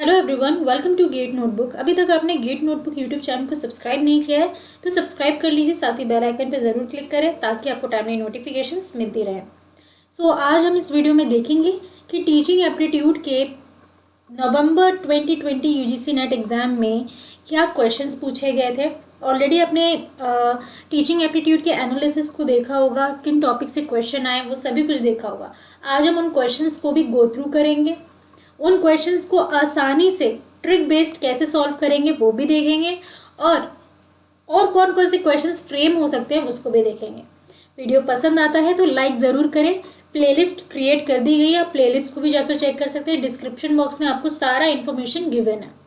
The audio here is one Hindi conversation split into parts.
Hello everyone, welcome to gate notebook. अभी तक आपने गेट नोटबुक यूट्यूब चैनल को सब्सक्राइब नहीं किया है तो सब्सक्राइब कर लीजिए, साथ ही बेल आइकन पर ज़रूर क्लिक करें ताकि आपको टाइमली नोटिफिकेशंस मिलती रहे। आज हम इस वीडियो में देखेंगे कि टीचिंग एप्टीट्यूड के नवंबर 2020 यूजीसी नेट एग्ज़ाम में क्या क्वेश्चंस पूछे गए थे। ऑलरेडी अपने टीचिंग एप्टीट्यूड के एनालिसिस को देखा होगा, किन टॉपिक से क्वेश्चन आए वो सभी कुछ देखा होगा। आज हम उन क्वेश्चंस को भी गो थ्रू करेंगे, उन क्वेश्चंस को आसानी से ट्रिक बेस्ड कैसे सॉल्व करेंगे वो भी देखेंगे, और कौन कौन से क्वेश्चंस फ्रेम हो सकते हैं उसको भी देखेंगे। वीडियो पसंद आता है तो लाइक ज़रूर करें। प्लेलिस्ट क्रिएट कर दी गई है, आप प्लेलिस्ट को भी जाकर चेक कर सकते हैं। डिस्क्रिप्शन बॉक्स में आपको सारा इन्फॉर्मेशन गिवन है।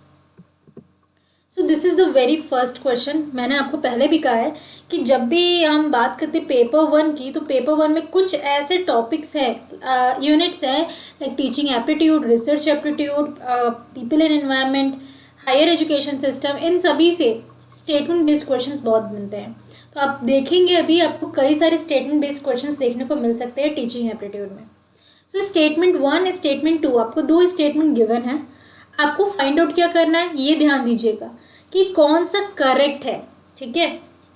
So this is the very first question. मैंने आपको पहले भी कहा है कि जब भी हम बात करते हैं पेपर 1 की, तो पेपर 1 में कुछ ऐसे टॉपिक्स हैं, यूनिट्स हैं, like teaching aptitude, research aptitude, people and environment, higher education system, इन सभी से स्टेटमेंट बेस्ड क्वेश्चंस बहुत बनते हैं। तो आप देखेंगे अभी आपको कई सारे स्टेटमेंट बेस्ड क्वेश्चंस देखने को मिल सकते हैं टीचिंग एप्टीट्यूड में। सो स्टेटमेंट 1, स्टेटमेंट 2, आपको 2 स्टेटमेंट गिवन है। आपको फाइंड आउट क्या करना है, ये ध्यान दीजिएगा कि कौन सा करेक्ट है। ठीक है,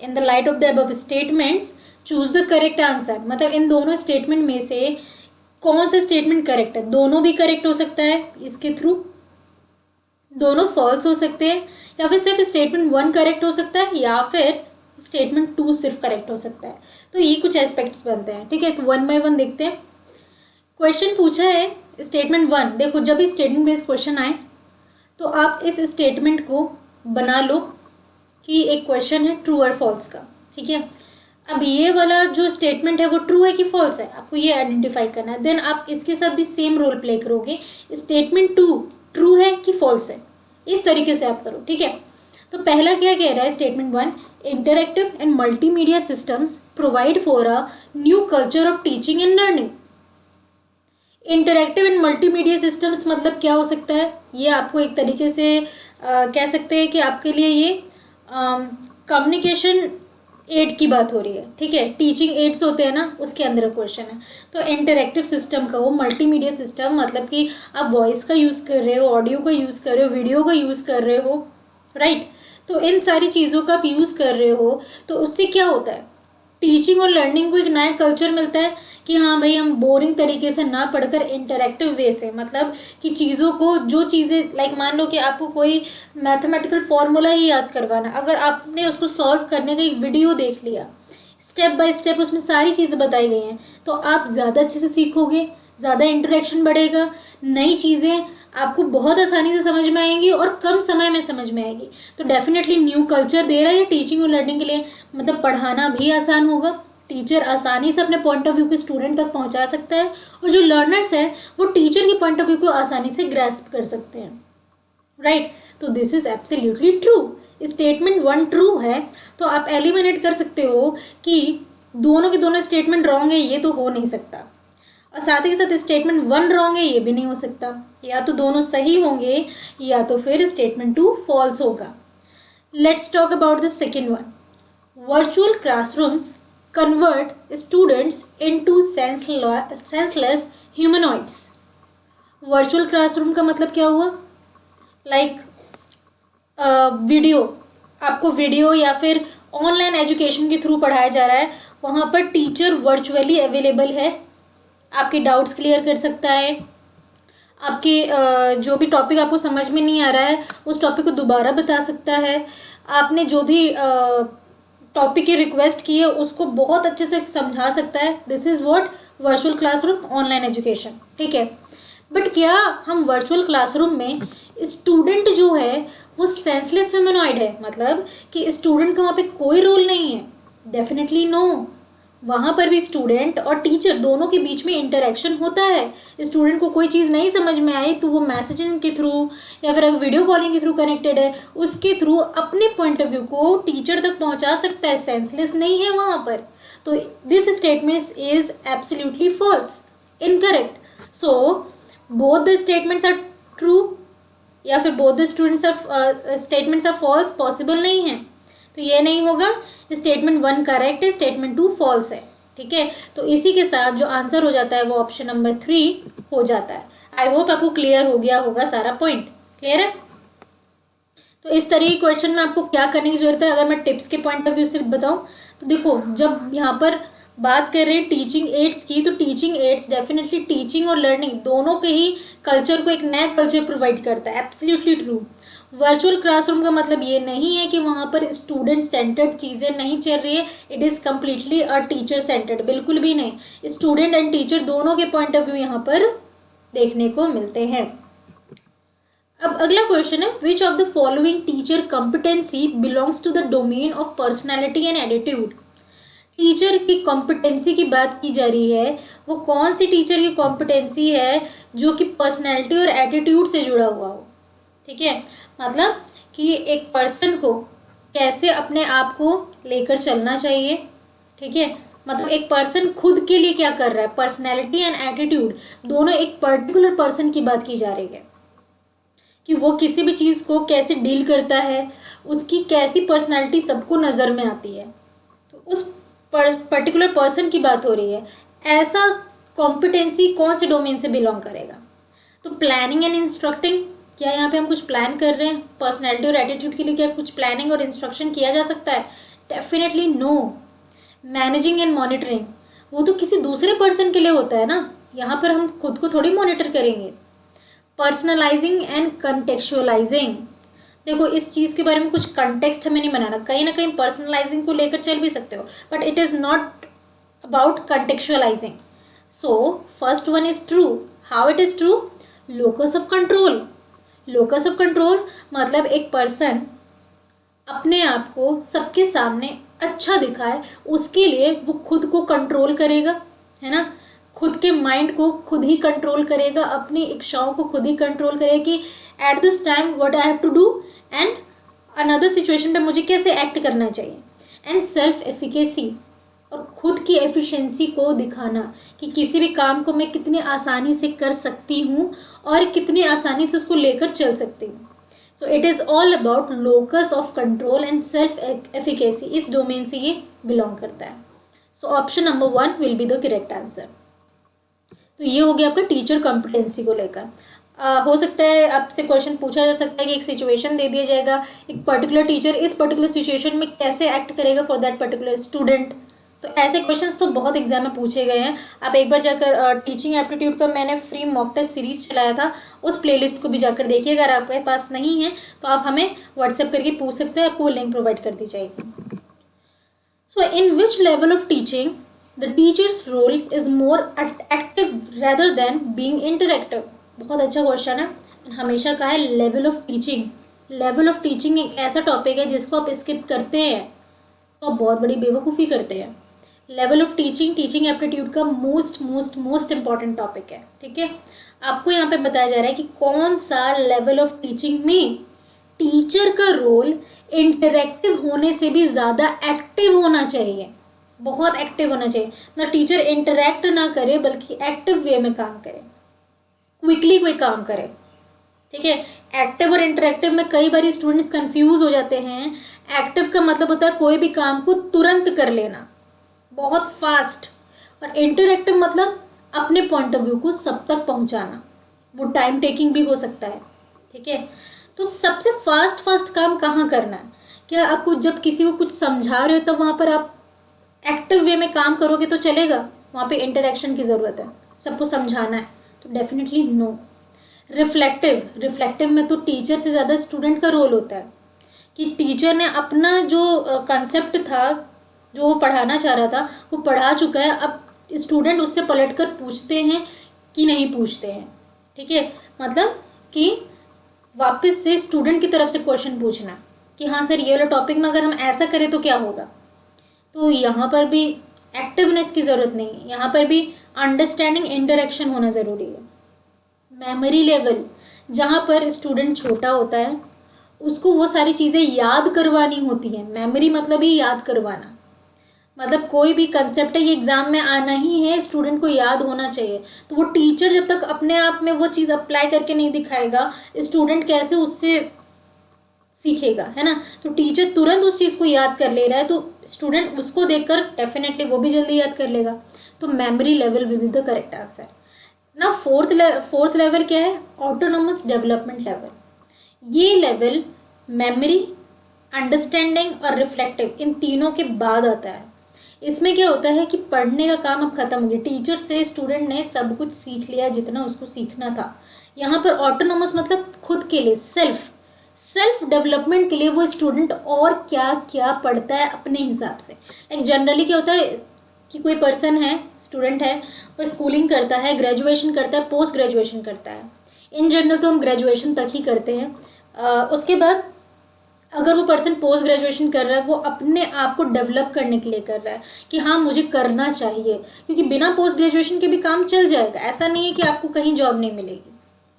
in the light of the above statements choose the correct answer. मतलब इन दोनों स्टेटमेंट में से कौन सा स्टेटमेंट करेक्ट है। दोनों भी करेक्ट हो सकता है, इसके थ्रू दोनों फॉल्स हो सकते हैं, या फिर सिर्फ स्टेटमेंट 1 करेक्ट हो सकता है, या फिर स्टेटमेंट 2 सिर्फ करेक्ट हो सकता है। तो ये कुछ एस्पेक्ट्स बनते हैं। ठीक है, तो 1 बाय 1 देखते हैं। क्वेश्चन पूछा है स्टेटमेंट 1। देखो, जब भी स्टेटमेंट बेस्ड क्वेश्चन आए तो आप इस स्टेटमेंट को बना लो कि एक क्वेश्चन है ट्रू और फॉल्स का। ठीक है, अब ये वाला जो स्टेटमेंट है वो ट्रू है कि फॉल्स है, आपको ये आइडेंटिफाई करना है। देन आप इसके साथ भी सेम रोल प्ले करोगे, स्टेटमेंट 2 ट्रू है कि फॉल्स है, इस तरीके से आप करो। ठीक है, तो पहला क्या कह रहा है statement 1, interactive and multimedia systems provide for a new culture of teaching and learning. Interactive and multimedia systems मतलब क्या हो सकता है, ये आपको एक तरीके से कह सकते हैं कि आपके लिए ये कम्युनिकेशन एड की बात हो रही है। ठीक है, टीचिंग एड्स होते हैं ना, उसके अंदर क्वेश्चन है। तो इंटरैक्टिव सिस्टम का वो मल्टीमीडिया सिस्टम मतलब कि आप वॉइस का यूज़ कर रहे हो, ऑडियो का यूज़ कर रहे हो, वीडियो का यूज़ कर रहे हो, राइट। तो इन सारी चीज़ों का आप यूज़ कर रहे हो, तो उससे क्या होता है, टीचिंग और लर्निंग को एक नया कल्चर मिलता है कि हाँ भाई, हम बोरिंग तरीके से ना पढ़कर इंटरैक्टिव वे से, मतलब कि चीज़ों को, जो चीज़ें लाइक मान लो कि आपको कोई मैथमेटिकल फॉर्मूला ही याद करवाना, अगर आपने उसको सॉल्व करने का एक वीडियो देख लिया, स्टेप बाय स्टेप उसमें सारी चीज़ें बताई गई हैं, तो आप ज़्यादा अच्छे से सीखोगे, ज़्यादा इंटरेक्शन बढ़ेगा, नई चीज़ें आपको बहुत आसानी से समझ में आएंगी और कम समय में समझ में आएगी। तो डेफिनेटली न्यू कल्चर दे रहा है टीचिंग और लर्निंग के लिए, मतलब पढ़ाना भी आसान होगा, टीचर आसानी से अपने पॉइंट ऑफ व्यू को स्टूडेंट तक पहुंचा सकता है, और जो लर्नर्स हैं वो टीचर के पॉइंट ऑफ व्यू को आसानी से ग्रैस्प कर सकते हैं, राइट। तो this is absolutely true. Statement 1 true है, तो आप एलिमिनेट कर सकते हो कि दोनों के दोनों स्टेटमेंट रॉन्ग है, ये तो हो नहीं सकता। और साथ ही साथ स्टेटमेंट 1 रॉन्ग है, ये भी नहीं हो सकता। या तो दोनों सही होंगे या तो फिर स्टेटमेंट 2 फॉल्स होगा। Let's talk about the second one. Virtual classrooms convert students into senseless humanoids। Virtual classroom का मतलब क्या हुआ, लाइक वीडियो, आपको वीडियो या फिर ऑनलाइन एजुकेशन के थ्रू पढ़ाया जा रहा है, वहाँ पर टीचर वर्चुअली अवेलेबल है, आपके डाउट्स क्लियर कर सकता है, आपके जो भी टॉपिक आपको समझ में नहीं आ रहा है उस टॉपिक को दोबारा बता सकता है, आपने जो भी टॉपिक की रिक्वेस्ट की है उसको बहुत अच्छे से समझा सकता है। This is what virtual classroom, online education. ठीक है, बट क्या हम वर्चुअल क्लासरूम में स्टूडेंट जो है वो सेंसलेस ह्यूमनॉइड है, मतलब कि स्टूडेंट का वहाँ पे कोई रोल नहीं है? Definitely no. वहाँ पर भी स्टूडेंट और टीचर दोनों के बीच में इंटरेक्शन होता है। स्टूडेंट को कोई चीज़ नहीं समझ में आई तो वो मैसेजिंग के थ्रू या फिर अगर वीडियो कॉलिंग के थ्रू कनेक्टेड है उसके थ्रू अपने पॉइंट ऑफ व्यू को टीचर तक पहुँचा सकता है, सेंसलेस नहीं है वहाँ पर। तो this statement is absolutely false, incorrect. So both the statements are true या फिर both the statements are false, possible नहीं है। तो ये नहीं होगा, स्टेटमेंट 1 करेक्ट है, स्टेटमेंट 2 फॉल्स है। ठीक है, तो इसी के साथ जो आंसर हो जाता है वो ऑप्शन नंबर 3 हो जाता है। आई होप आपको क्लियर हो गया होगा सारा पॉइंट। क्लियर है? तो इस तरह के क्वेश्चन में आपको क्या करने की जरूरत है, अगर मैं टिप्स के पॉइंट ऑफ व्यू से बताऊं तो देखो, जब यहाँ पर बात कर रहे हैं टीचिंग एड्स की, तो टीचिंग एड्स डेफिनेटली टीचिंग और लर्निंग दोनों के ही कल्चर को एक नया कल्चर प्रोवाइड करता है, एब्सोल्युटली ट्रू। वर्चुअल क्लासरूम का मतलब ये नहीं है कि वहाँ पर स्टूडेंट सेंटर्ड चीज़ें नहीं चल रही है, it is completely a teacher centred, बिल्कुल भी नहीं। स्टूडेंट एंड टीचर दोनों के पॉइंट ऑफ व्यू यहाँ पर देखने को मिलते हैं। अब अगला क्वेश्चन है, which of the following teacher competency belongs to the domain of personality and attitude. Teacher की कॉम्पिटेंसी की बात की जा रही है, वो कौन सी टीचर की कॉम्पिटेंसी है जो कि पर्सनैलिटी और एटीट्यूड से जुड़ा हुआ हो। ठीक है, मतलब कि एक पर्सन को कैसे अपने आप को लेकर चलना चाहिए। ठीक है, मतलब एक पर्सन खुद के लिए क्या कर रहा है, पर्सनैलिटी एंड एटीट्यूड दोनों एक पर्टिकुलर पर्सन की बात की जा रही है कि वो किसी भी चीज़ को कैसे डील करता है, उसकी कैसी पर्सनैलिटी सबको नज़र में आती है, तो उस पर्टिकुलर पर्सन की बात हो रही है। ऐसा कॉम्पिटेंसी कौन से डोमेन से बिलोंग करेगा? तो प्लानिंग एंड इंस्ट्रक्टिंग, क्या यहाँ पे हम कुछ प्लान कर रहे हैं पर्सनैलिटी और एटीट्यूड के लिए? क्या कुछ प्लानिंग और इंस्ट्रक्शन किया जा सकता है? Definitely no. Managing and monitoring, वो तो किसी दूसरे पर्सन के लिए होता है ना, यहाँ पर हम खुद को थोड़ी मॉनिटर करेंगे। पर्सनलाइजिंग एंड कंटेक्चुअलाइजिंग, देखो इस चीज़ के बारे में कुछ कंटेक्स्ट हमें नहीं बनाना, कहीं ना कहीं पर्सनलाइजिंग को लेकर चल भी सकते हो, but it is not about contextualizing. So first one is true. How it is true? Locus of control. Locus of control मतलब एक पर्सन अपने आप को सबके सामने अच्छा दिखाए, उसके लिए वो खुद को कंट्रोल करेगा, है ना, खुद के माइंड को खुद ही कंट्रोल करेगा, अपनी इच्छाओं को खुद ही कंट्रोल करेगा कि at this time what I have to do and another situation पे मुझे कैसे एक्ट करना चाहिए। एंड सेल्फ एफिकेसी, और खुद की एफिशिएंसी को दिखाना कि किसी भी काम को मैं कितनी आसानी से कर सकती हूँ और कितनी आसानी से उसको लेकर चल सकती हूँ। सो it is all about locus of control and self efficacy, इस डोमेन से ये बिलोंग करता है। So option number 1 will be the correct answer. तो ये हो गया आपका टीचर कॉम्पिटेंसी को लेकर। हो सकता है आपसे क्वेश्चन पूछा जा सकता है कि एक सिचुएशन दे दिया जाएगा, एक पर्टिकुलर टीचर इस पर्टिकुलर सिचुएशन में कैसे एक्ट करेगा फॉर दैट पर्टिकुलर स्टूडेंट। तो ऐसे क्वेश्चंस तो बहुत एग्जाम में पूछे गए हैं। आप एक बार जाकर टीचिंग एप्टीट्यूड का मैंने फ्री मॉक टेस्ट सीरीज चलाया था, उस प्लेलिस्ट को भी जाकर देखिए। अगर आपके पास नहीं है तो आप हमें व्हाट्सएप करके पूछ सकते हैं, आपको लिंक प्रोवाइड कर दी जाएगी। So in which level of teaching the teacher's role is more active rather than being interactive? बहुत अच्छा क्वेश्चन है। हमेशा कहा है level of teaching. Level of teaching एक ऐसा टॉपिक है जिसको आप स्किप करते हैं तो आप बहुत बड़ी बेवकूफ़ी करते हैं। Level of teaching teaching aptitude का मोस्ट इंपॉर्टेंट टॉपिक है। ठीक है, आपको यहाँ पे बताया जा रहा है कि कौन सा लेवल ऑफ टीचिंग में टीचर का रोल इंटरेक्टिव होने से भी ज़्यादा एक्टिव होना चाहिए, बहुत एक्टिव होना चाहिए। मतलब टीचर इंटरेक्ट ना करे बल्कि एक्टिव वे में काम करे, क्विकली कोई काम करे। ठीक है, एक्टिव और इंटरेक्टिव में कई बार स्टूडेंट्स कंफ्यूज हो जाते हैं। एक्टिव का मतलब होता है कोई भी काम को तुरंत कर लेना, बहुत फास्ट, और इंटरेक्टिव मतलब अपने पॉइंट ऑफ व्यू को सब तक पहुंचाना, वो टाइम टेकिंग भी हो सकता है। ठीक है, तो सबसे फास्ट काम कहाँ करना है? क्या आपको जब किसी को कुछ समझा रहे हो तब वहाँ पर आप एक्टिव वे में काम करोगे तो चलेगा? वहाँ पे इंटरेक्शन की ज़रूरत है, सबको समझाना है, तो डेफिनेटली नो। रिफ्लेक्टिव में तो टीचर से ज़्यादा स्टूडेंट का रोल होता है कि टीचर ने अपना जो कंसेप्ट था, जो वो पढ़ाना चाह रहा था, वो पढ़ा चुका है। अब स्टूडेंट उससे पलटकर पूछते हैं कि नहीं पूछते हैं। ठीक है, मतलब कि वापस से स्टूडेंट की तरफ से क्वेश्चन पूछना कि हाँ सर ये वाला टॉपिक में अगर हम ऐसा करें तो क्या होगा। तो यहाँ पर भी एक्टिवनेस की ज़रूरत नहीं है, यहाँ पर भी अंडरस्टैंडिंग इंटरेक्शन होना ज़रूरी है। मेमोरी लेवल, जहाँ पर स्टूडेंट छोटा होता है उसको वो सारी चीज़ें याद करवानी होती हैं। मेमोरी मतलब ही याद करवाना, मतलब कोई भी कंसेप्ट है ये एग्ज़ाम में आना ही है, स्टूडेंट को याद होना चाहिए। तो वो टीचर जब तक अपने आप में वो चीज़ अप्लाई करके नहीं दिखाएगा, स्टूडेंट कैसे उससे सीखेगा, है ना। तो टीचर तुरंत उस चीज़ को याद कर ले रहा है तो स्टूडेंट उसको देखकर डेफिनेटली वो भी जल्दी याद कर लेगा। तो memory level will be the correct answer ना। फोर्थ लेवल क्या है? Autonomous development level. ये लेवल मेमोरी, अंडरस्टैंडिंग और रिफ्लेक्टिव इन तीनों के बाद आता है। इसमें क्या होता है कि पढ़ने का काम अब खत्म हो गया, टीचर से स्टूडेंट ने सब कुछ सीख लिया जितना उसको सीखना था। यहाँ पर ऑटोनोमस मतलब खुद के लिए, सेल्फ डेवलपमेंट के लिए वो स्टूडेंट और क्या क्या पढ़ता है अपने हिसाब से। लाइक जनरली क्या होता है कि कोई पर्सन है, स्टूडेंट है, वो स्कूलिंग करता है, ग्रेजुएशन करता है, पोस्ट ग्रेजुएशन करता है। इन जनरल तो हम ग्रेजुएशन तक ही करते हैं। उसके बाद अगर वो पर्सन पोस्ट ग्रेजुएशन कर रहा है, वो अपने आप को डेवलप करने के लिए कर रहा है कि हाँ मुझे करना चाहिए, क्योंकि बिना पोस्ट ग्रेजुएशन के भी काम चल जाएगा। ऐसा नहीं है कि आपको कहीं जॉब नहीं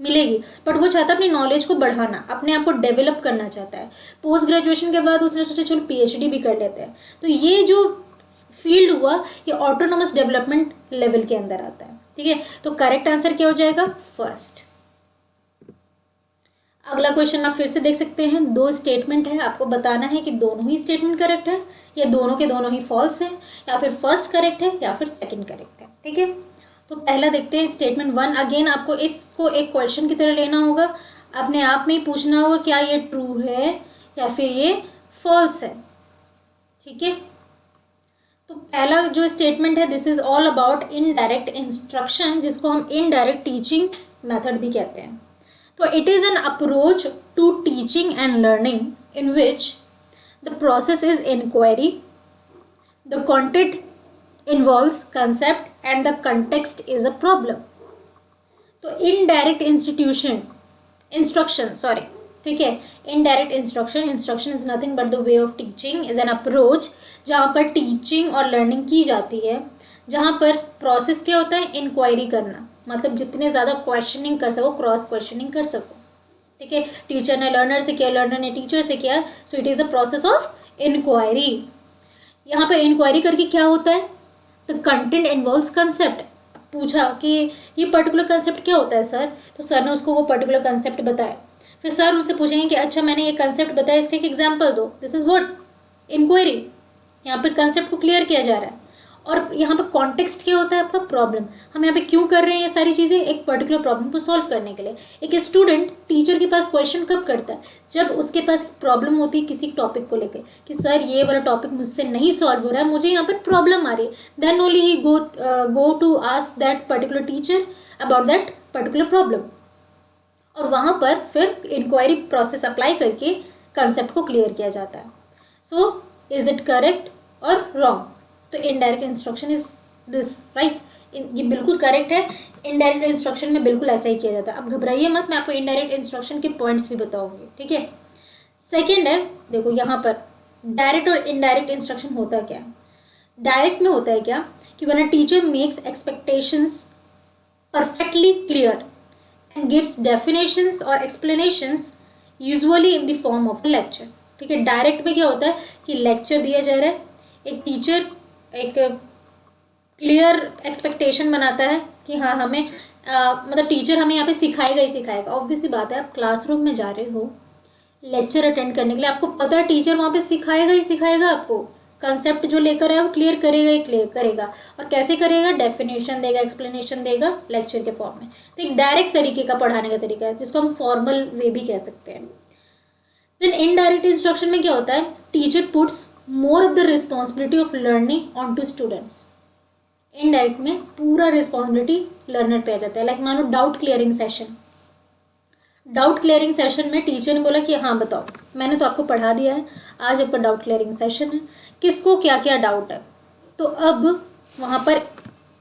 मिलेगी, बट वो चाहता है अपनी नॉलेज को बढ़ाना, अपने आप को डेवलप करना चाहता है। पोस्ट ग्रेजुएशन के बाद उसने सोचा चलो पीएचडी भी कर लेते हैं। तो ये जो फील्ड हुआ ये ऑटोनोमस डेवलपमेंट लेवल के अंदर आता है। ठीक है, तो करेक्ट आंसर क्या हो जाएगा? फर्स्ट। अगला क्वेश्चन आप फिर से देख सकते हैं, दो स्टेटमेंट है, आपको बताना है कि दोनों ही स्टेटमेंट करेक्ट है या दोनों के दोनों ही फॉल्स है, या फिर फर्स्ट करेक्ट है या फिर सेकंड करेक्ट है। ठीक है, तो पहला देखते हैं स्टेटमेंट 1। अगेन आपको इसको एक क्वेश्चन की तरह लेना होगा, अपने आप में ही पूछना होगा क्या ये ट्रू है या फिर ये फॉल्स है। ठीक है, तो पहला जो स्टेटमेंट है, this is all about indirect instruction, जिसको हम इनडायरेक्ट टीचिंग मेथड भी कहते हैं। तो it is an approach to teaching and learning in which the process is inquiry, the content involves concept and the context is a problem. तो indirect instruction, ठीक है, indirect instruction is nothing but the way of teaching, is an approach जहाँ पर टीचिंग और लर्निंग की जाती है, जहाँ पर प्रोसेस क्या होता है? इंक्वायरी करना, मतलब जितने ज़्यादा क्वेश्चनिंग कर सको, क्रॉस क्वेश्चनिंग कर सको। ठीक है, टीचर ने लर्नर से किया, लर्नर ने टीचर से किया, so it is a process of inquiry. यहाँ पर इंक्वायरी करके क्या होता है? The content involves concept. पूछा कि ये पर्टिकुलर कंसेप्ट क्या होता है सर, तो सर ने उसको वो पर्टिकुलर कंसेप्ट बताया। फिर सर उनसे पूछेंगे कि अच्छा मैंने ये कंसेप्ट बताया, इसका एक एग्जांपल दो। This is what? इंक्वायरी। यहाँ पर कंसेप्ट को क्लियर किया जा रहा है। और यहाँ पर कॉन्टेक्स्ट क्या होता है? आपका प्रॉब्लम। हम यहाँ पे क्यों कर रहे हैं ये सारी चीज़ें? एक पर्टिकुलर प्रॉब्लम को सॉल्व करने के लिए। एक स्टूडेंट टीचर के पास क्वेश्चन कब करता है? जब उसके पास प्रॉब्लम होती है किसी टॉपिक को लेकर कि सर ये वाला टॉपिक मुझसे नहीं सॉल्व हो रहा है, मुझे यहाँ पर प्रॉब्लम आ रही है। Then only he go to ask that particular teacher about that particular problem, और वहाँ पर फिर इंक्वायरी प्रोसेस अप्लाई करके कंसेप्ट को क्लियर किया जाता है। सो इज इट करेक्ट और रॉन्ग? तो indirect instruction is this, right? ये बिल्कुल करेक्ट है। इनडायरेक्ट इंस्ट्रक्शन में बिल्कुल ऐसा ही किया जाता है। अब घबराइए मत, मैं आपको इनडायरेक्ट इंस्ट्रक्शन के पॉइंट्स भी बताऊंगी। ठीक है, सेकंड है, देखो यहाँ पर डायरेक्ट और इनडायरेक्ट इंस्ट्रक्शन होता क्या है? डायरेक्ट में होता है क्या कि when a teacher makes expectations perfectly clear and gives definitions और explanations usually in the form of a lecture. ठीक है, डायरेक्ट में क्या होता है कि लेक्चर दिया जा रहा है, एक टीचर एक क्लियर एक्सपेक्टेशन बनाता है कि हाँ हमें मतलब टीचर हमें यहाँ पे सिखाएगा ही सिखाएगा। ऑब्वियसली बात है, आप क्लासरूम में जा रहे हो लेक्चर अटेंड करने के लिए, आपको पता है टीचर वहाँ पे सिखाएगा ही सिखाएगा। आपको कंसेप्ट जो लेकर आया वो क्लियर करेगा ही क्लियर करेगा। और कैसे करेगा? डेफिनेशन देगा, एक्सप्लेनेशन देगा लेक्चर के फॉर्म में। तो एक डायरेक्ट तरीके का पढ़ाने का तरीका है, जिसको हम फॉर्मल वे भी कह सकते हैं। देन इनडायरेक्ट इंस्ट्रक्शन में क्या होता है? Teacher puts more of the responsibility of learning on to students. Indirect में पूरा रिस्पॉन्सिबिलिटी लर्नर पे आ जाता है। लाइक मान लो डाउट क्लियरिंग सेशन में टीचर ने बोला कि हाँ बताओ, मैंने तो आपको पढ़ा दिया है, आज आपका डाउट क्लियरिंग सेशन है, किसको क्या क्या डाउट है। तो अब वहाँ पर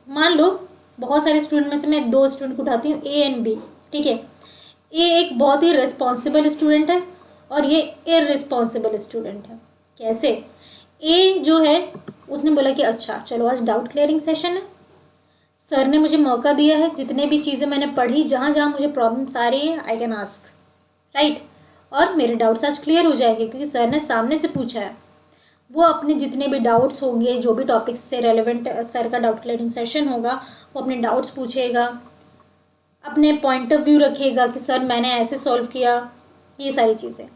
मान लो बहुत सारे स्टूडेंट में से मैं 2 स्टूडेंट को उठाती हूँ, ए एंड बी। ठीक है, ए एक बहुत ही रिस्पॉन्सिबल स्टूडेंट है और ये इररिस्पॉन्सिबल स्टूडेंट है। कैसे? ए जो है उसने बोला कि अच्छा चलो आज डाउट क्लियरिंग सेशन है, सर ने मुझे मौका दिया है, जितने भी चीज़ें मैंने पढ़ी, जहाँ जहाँ मुझे प्रॉब्लम्स आ रही है आई कैन आस्क, राइट, और मेरे डाउट्स आज क्लियर हो जाएंगे क्योंकि सर ने सामने से पूछा है। वो अपने जितने भी डाउट्स होंगे, जो भी टॉपिक्स से रेलेवेंट सर का डाउट क्लियरिंग सेशन होगा, वो अपने डाउट्स पूछेगा, अपने पॉइंट ऑफ व्यू रखेगा कि सर मैंने ऐसे सॉल्व किया, ये सारी चीज़ें।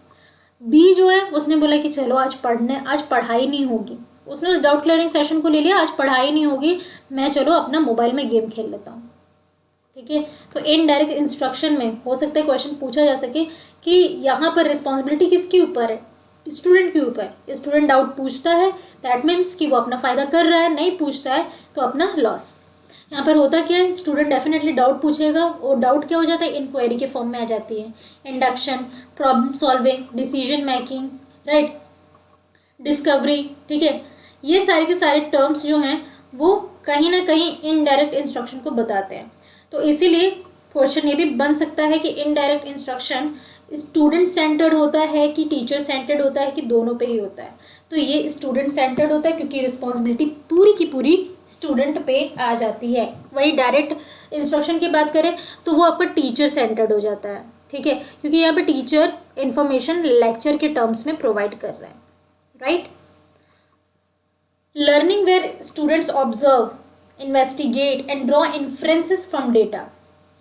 बी जो है उसने बोला कि चलो आज पढ़ाई नहीं होगी, उसने उस डाउट क्लियरिंग सेशन को ले लिया, आज पढ़ाई नहीं होगी, मैं चलो अपना मोबाइल में गेम खेल लेता हूँ। ठीक है। तो इनडायरेक्ट इंस्ट्रक्शन में हो सकता है क्वेश्चन पूछा जा सके कि यहाँ पर रिस्पॉन्सिबिलिटी किसके ऊपर है, स्टूडेंट के ऊपर। स्टूडेंट डाउट पूछता है दैट मीन्स कि वो अपना फ़ायदा कर रहा है, नहीं पूछता है तो अपना लॉस। यहाँ पर होता क्या है, स्टूडेंट डेफिनेटली डाउट पूछेगा और डाउट क्या हो जाता है, इंक्वायरी के फॉर्म में आ जाती है। Induction, problem solving, decision making, right, discovery, ठीक है। ये सारे के सारे टर्म्स जो हैं वो कहीं ना कहीं इनडायरेक्ट इंस्ट्रक्शन को बताते हैं। तो इसीलिए क्वेश्चन ये भी बन सकता है कि इनडायरेक्ट इंस्ट्रक्शन स्टूडेंट सेंटर्ड होता है कि टीचर सेंटर्ड होता है कि दोनों पे ही होता है। तो ये स्टूडेंट सेंटर्ड होता है क्योंकि रिस्पॉन्सिबिलिटी पूरी की पूरी स्टूडेंट पे आ जाती है। वही डायरेक्ट इंस्ट्रक्शन की बात करें तो वो आपका टीचर सेंटर्ड हो जाता है, ठीक है, क्योंकि यहाँ पे टीचर इंफॉर्मेशन लेक्चर के टर्म्स में प्रोवाइड कर रहे हैं, right. Learning where students observe, investigate and draw inferences from data.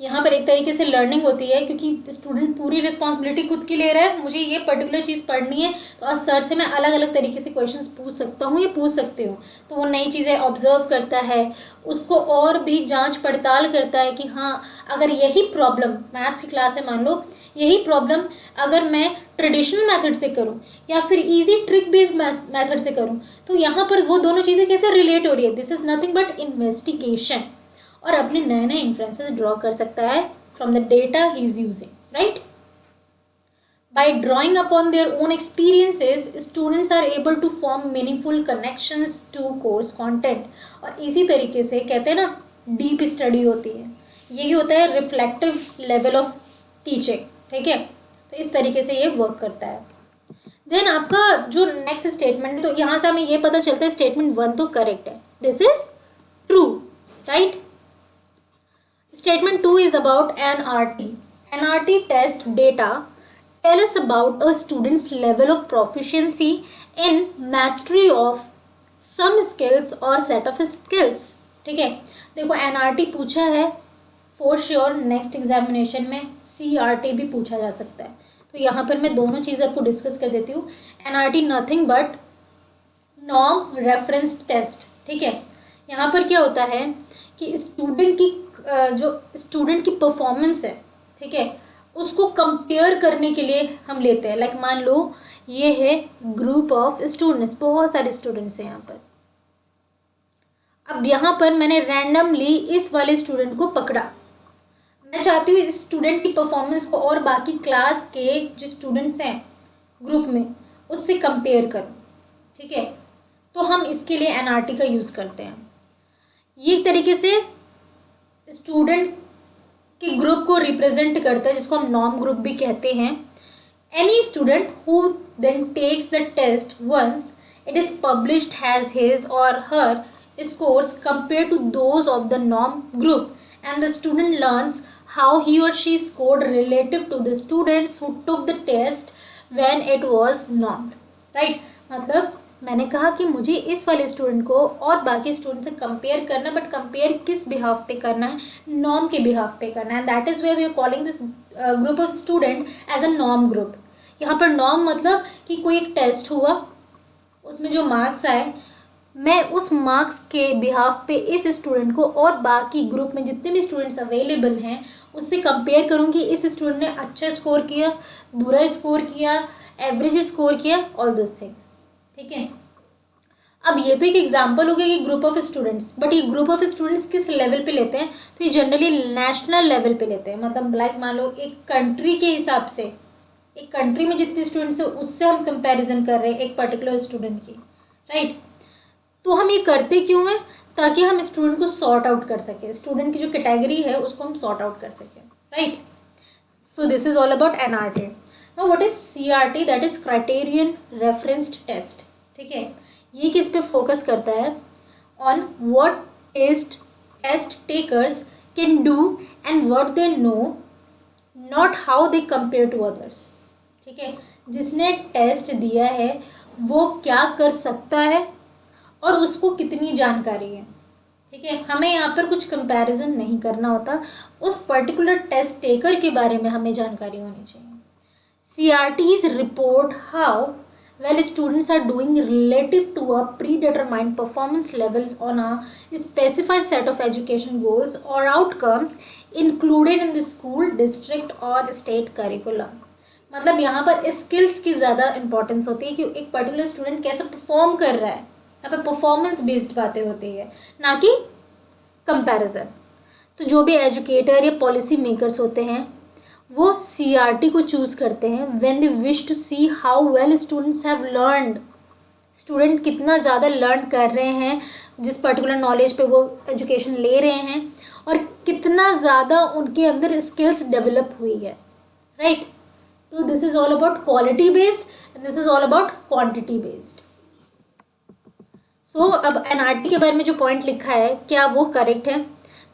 यहाँ पर एक तरीके से लर्निंग होती है क्योंकि स्टूडेंट पूरी रिस्पॉन्सिबिलिटी खुद की ले रहा है, मुझे ये पर्टिकुलर चीज़ पढ़नी है तो आज सर से मैं अलग अलग तरीके से क्वेश्चंस पूछ सकता हूँ या पूछ सकती हूँ। तो वो नई चीज़ें ऑब्जर्व करता है, उसको और भी जांच पड़ताल करता है कि हाँ अगर यही प्रॉब्लम, मैथ्स की क्लास है मान लो, यही प्रॉब्लम अगर मैं ट्रेडिशनल मेथड से करूं या फिर इजी ट्रिक बेस्ड मेथड से करूं तो यहाँ पर वो दोनों चीज़ें कैसे रिलेट हो रही है। This is nothing but investigation, और अपने नए नए इन्फ्रेंसेस ड्रॉ कर सकता है from the data he is using, right. By drawing upon their own experiences students are able to form meaningful connections to course content. और इसी तरीके से कहते हैं ना डीप स्टडी होती है, यही होता है रिफ्लेक्टिव लेवल ऑफ टीचिंग, ठीक है। तो इस तरीके से ये वर्क करता है। देन आपका जो नेक्स्ट स्टेटमेंट है, तो यहाँ से हमें ये पता चलता है स्टेटमेंट 1 तो करेक्ट है, this is true, right. Statement 2 is about NRT. NRT test data tell us about a student's level of proficiency in mastery of some skills or set of skills. ठीक है, देखो NRT पूछा है फॉर श्योर, नेक्स्ट एग्जामिनेशन में CRT भी पूछा जा सकता है। तो यहाँ पर मैं दोनों चीज़ आपको डिस्कस कर देती हूँ। NRT nothing but norm reference test, ठीक है। यहाँ पर क्या होता है कि स्टूडेंट की परफॉर्मेंस है, ठीक है, उसको कंपेयर करने के लिए हम लेते हैं। लाइक मान लो ये है ग्रुप ऑफ स्टूडेंट्स, बहुत सारे स्टूडेंट्स हैं यहाँ पर। अब यहाँ पर मैंने रैंडमली इस वाले स्टूडेंट को पकड़ा, मैं चाहती हूँ इस स्टूडेंट की परफॉर्मेंस को और बाकी क्लास के जो स्टूडेंट्स हैं ग्रुप में उससे कंपेयर करूँ, ठीक है। तो हम इसके लिए NRT का यूज़ करते हैं। ये तरीके से स्टूडेंट के ग्रुप को रिप्रेजेंट करता है, जिसको हम नॉर्म ग्रुप भी कहते हैं। Any student who then takes the test once it is published has his or her scores compared to those of the norm group, and the student learns how he or she scored relative to the students who took the test when it was normed, right। मतलब मैंने कहा कि मुझे इस वाले स्टूडेंट को और बाकी स्टूडेंट से कंपेयर करना, बट कंपेयर किस बिहाफ पे करना है, नॉर्म के बिहाफ पे करना है। That is way we are calling this group of student as a norm group. यहाँ पर नॉर्म मतलब कि कोई एक टेस्ट हुआ, उसमें जो मार्क्स आए, मैं उस मार्क्स के बिहाफ पे इस स्टूडेंट को और बाकी ग्रुप में जितने भी स्टूडेंट्स अवेलेबल हैं उससे कंपेयर करूँगी। इस स्टूडेंट ने अच्छा स्कोर किया, बुरा स्कोर किया, एवरेज स्कोर किया, ऑल दोज थिंग्स, ठीक है। अब ये तो एक एग्जांपल हो गया कि ग्रुप ऑफ स्टूडेंट्स, बट ये ग्रुप ऑफ स्टूडेंट्स किस लेवल पे लेते हैं, तो ये जनरली नेशनल लेवल पे लेते हैं। मतलब लाइक मान लो एक कंट्री के हिसाब से, एक कंट्री में जितने स्टूडेंट्स हैं उससे हम कंपैरिजन कर रहे हैं एक पर्टिकुलर स्टूडेंट की, राइट। तो हम ये करते क्यों हैं, ताकि हम स्टूडेंट को सॉर्ट आउट कर सकें, स्टूडेंट की जो कैटेगरी है उसको हम सॉर्ट आउट कर सकें, right. So this is all about NRT। Now what is CRT, that is criterion referenced test, ठीक है। ये किस पे फोकस करता है, on what test takers can do and what they know, not how they compare to others, ठीक है। जिसने टेस्ट दिया है वो क्या कर सकता है और उसको कितनी जानकारी है, ठीक है। हमें यहाँ पर कुछ कंपैरिजन नहीं करना होता, उस पर्टिकुलर टेस्ट टेकर के बारे में हमें जानकारी होनी चाहिए। CRTs report how well students are doing relative to a predetermined performance level on a specified set of education goals or outcomes included in the school district or state curriculum. मतलब यहाँ पर स्किल्स की ज़्यादा इंपॉर्टेंस होती है कि एक पर्टिकुलर स्टूडेंट कैसे परफॉर्म कर रहा है, यहाँ पे परफॉर्मेंस बेस्ड बातें होती है ना कि कंपैरिजन। तो जो भी एजुकेटर या पॉलिसी मेकर्स होते हैं वो CRT को चूज़ करते हैं when they wish to see how well students have learned, student कितना ज़्यादा लर्न कर रहे हैं जिस पर्टिकुलर नॉलेज पे वो एजुकेशन ले रहे हैं, और कितना ज़्यादा उनके अंदर स्किल्स डेवलप हुई है, राइट। तो this is all about quality based and this is all about quantity based. So अब NRT के बारे में जो पॉइंट लिखा है क्या वो करेक्ट है?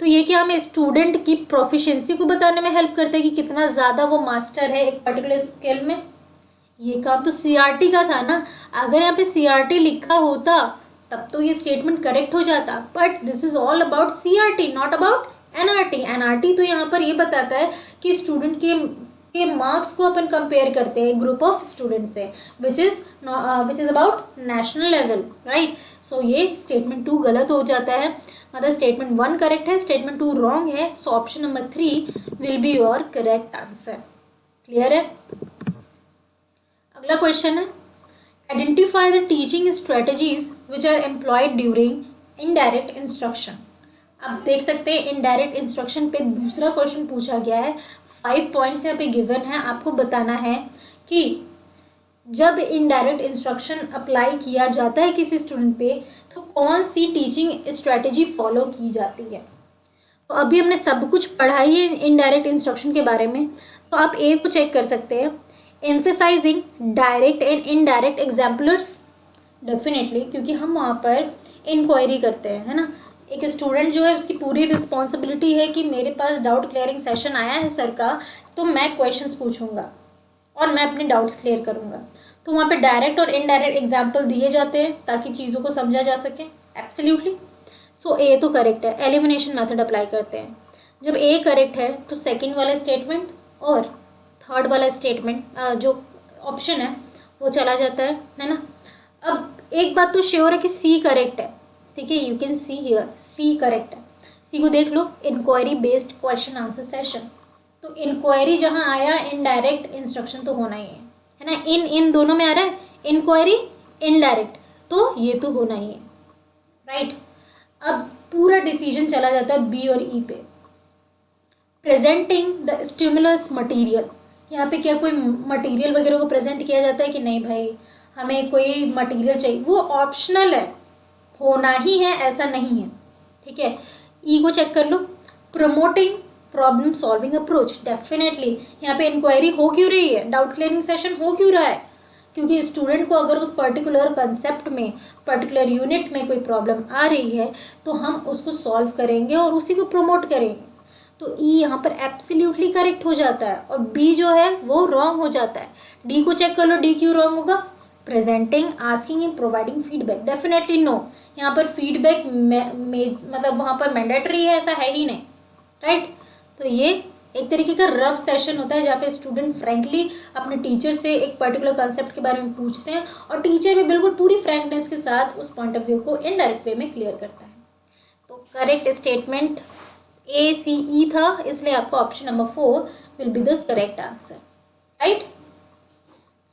तो ये कि हमें स्टूडेंट की प्रोफिशिएंसी को बताने में हेल्प करता है कि कितना ज़्यादा वो मास्टर है एक पर्टिकुलर स्किल में। ये काम तो CRT का था ना, अगर यहाँ पे CRT लिखा होता तब तो ये स्टेटमेंट करेक्ट हो जाता, but this is all about CRT not about NRT। NRT तो यहाँ पर ये बताता है कि स्टूडेंट के मार्क्स को अपन कंपेयर करते हैं ग्रुप ऑफ स्टूडेंट से which is about national level, right. So ये स्टेटमेंट 2 गलत हो जाता है, मतलब स्टेटमेंट 1 करेक्ट है, स्टेटमेंट 2 रॉन्ग है। So option number 3 will be your correct answer. Clear है? अगला क्वेश्चन है identify the teaching strategies which are employed during indirect instruction. अब देख सकते हैं इनडायरेक्ट इंस्ट्रक्शन पे दूसरा क्वेश्चन पूछा गया है। 5 पॉइंट्स यहाँ पे गिवन है, आपको बताना है कि जब इनडायरेक्ट इंस्ट्रक्शन अप्लाई किया जाता है किसी स्टूडेंट पे तो कौन सी टीचिंग स्ट्रेटजी फॉलो की जाती है। तो अभी हमने सब कुछ पढ़ा ही है इनडायरेक्ट इंस्ट्रक्शन के बारे में, तो आप एक को चेक कर सकते हैं emphasizing direct and indirect exemplars, definitely, क्योंकि हम वहाँ पर इंक्वायरी करते हैं, है ना। एक स्टूडेंट जो है उसकी पूरी रिस्पॉन्सिबिलिटी है कि मेरे पास डाउट क्लियरिंग सेशन आया है सर का, तो मैं क्वेश्चंस पूछूंगा और मैं अपने डाउट्स क्लियर करूंगा। तो वहाँ पे डायरेक्ट और इनडायरेक्ट एग्जाम्पल दिए जाते हैं ताकि चीज़ों को समझा जा सके। एब्सोल्युटली। सो ए तो करेक्ट है, एलिमिनेशन मेथड अप्लाई करते हैं। जब ए करेक्ट है तो सेकेंड वाला स्टेटमेंट और थर्ड वाला स्टेटमेंट जो ऑप्शन है वो चला जाता है ना। अब एक बात तो श्योर है कि सी करेक्ट है, ठीक है, you can see here C correct है। सी को देख लो, inquiry based question answer session, तो इंक्वायरी जहाँ आया इनडायरेक्ट इंस्ट्रक्शन तो होना ही है ना। इन दोनों में आ रहा है इंक्वायरी इनडायरेक्ट, तो ये तो होना ही है, राइट। अब पूरा डिसीजन चला जाता है बी और ई पे। प्रेजेंटिंग द स्टिमुलस मटेरियल, यहाँ पे क्या कोई मटेरियल वगैरह को प्रेजेंट किया जाता है कि नहीं भाई हमें कोई मटेरियल चाहिए, वो ऑप्शनल है, होना ही है ऐसा नहीं है, ठीक है। ई को चेक कर लो, promoting problem solving approach, definitely यहाँ पे इंक्वायरी हो क्यों रही है, डाउट क्लियरिंग सेशन हो क्यों रहा है, क्योंकि स्टूडेंट को अगर उस पर्टिकुलर कंसेप्ट में पर्टिकुलर यूनिट में कोई प्रॉब्लम आ रही है तो हम उसको सॉल्व करेंगे और उसी को प्रमोट करेंगे। तो ई यहाँ पर एब्सोल्युटली करेक्ट हो जाता है और बी जो है वो रॉन्ग हो जाता है। डी को चेक कर लो, डी क्यों रॉन्ग होगा, presenting asking and providing feedback, definitely no, यहाँ पर फीडबैक मतलब वहाँ पर मैंडेटरी है ऐसा है ही नहीं, राइट। तो ये एक तरीके का रफ सेशन होता है जहाँ पे स्टूडेंट फ्रैंकली अपने टीचर से एक पर्टिकुलर कंसेप्ट के बारे में पूछते हैं और टीचर भी बिल्कुल पूरी फ्रैंकनेस के साथ उस पॉइंट ऑफ व्यू को इनडायरेक्ट वे में क्लियर करता है। तो करेक्ट स्टेटमेंट ACE था, इसलिए आपको option number 4 will be the correct answer, right.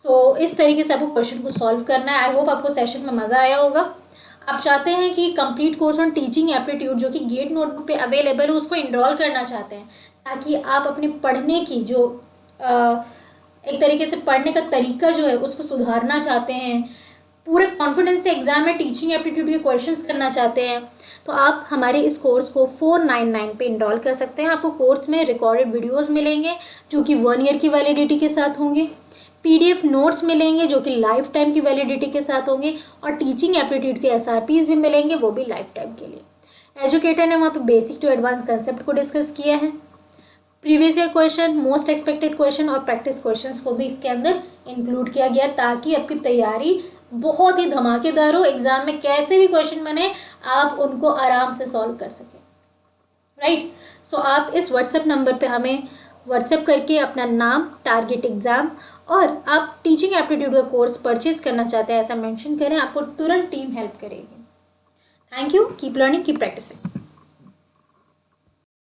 So इस तरीके से आपको क्वेश्चन को सॉल्व करना है। आई होप आपको सेशन में मज़ा आया होगा। आप चाहते हैं कि complete course on teaching aptitude जो कि गेट नोटबुक पे अवेलेबल है उसको इनरोल करना चाहते हैं ताकि आप अपने पढ़ने की जो एक तरीके से पढ़ने का तरीका जो है उसको सुधारना चाहते हैं, पूरे कॉन्फिडेंस से एग्जाम में टीचिंग एप्टीट्यूड के क्वेश्चंस करना चाहते हैं, तो आप हमारे इस कोर्स को 499 पे इनरोल कर सकते हैं। आपको कोर्स में रिकॉर्डेड वीडियोस मिलेंगे जो कि 1 ईयर की वैलिडिटी के साथ होंगे, PDF नोट्स मिलेंगे जो कि लाइफ टाइम की वैलिडिटी के साथ होंगे और टीचिंग एप्टीट्यूड के SRPs भी मिलेंगे, वो भी लाइफ टाइम के लिए। एजुकेटर ने वहाँ पे बेसिक टू एडवांस कंसेप्ट को डिस्कस किया है, previous year question, most expected question और प्रैक्टिस क्वेश्चंस को भी इसके अंदर इंक्लूड किया गया ताकि आपकी तैयारी बहुत ही धमाकेदार हो, एग्जाम में कैसे भी क्वेश्चन बने आप उनको आराम से सॉल्व कर सकें, राइट। सो आप इस व्हाट्सएप नंबर पे हमें व्हाट्सएप करके अपना नाम, टारगेट एग्ज़ाम और आप टीचिंग एप्टीट्यूड का कोर्स परचेज करना चाहते हैं ऐसा मेंशन करें, आपको तुरंत टीम हेल्प करेगी। Thank you, keep learning, keep practising.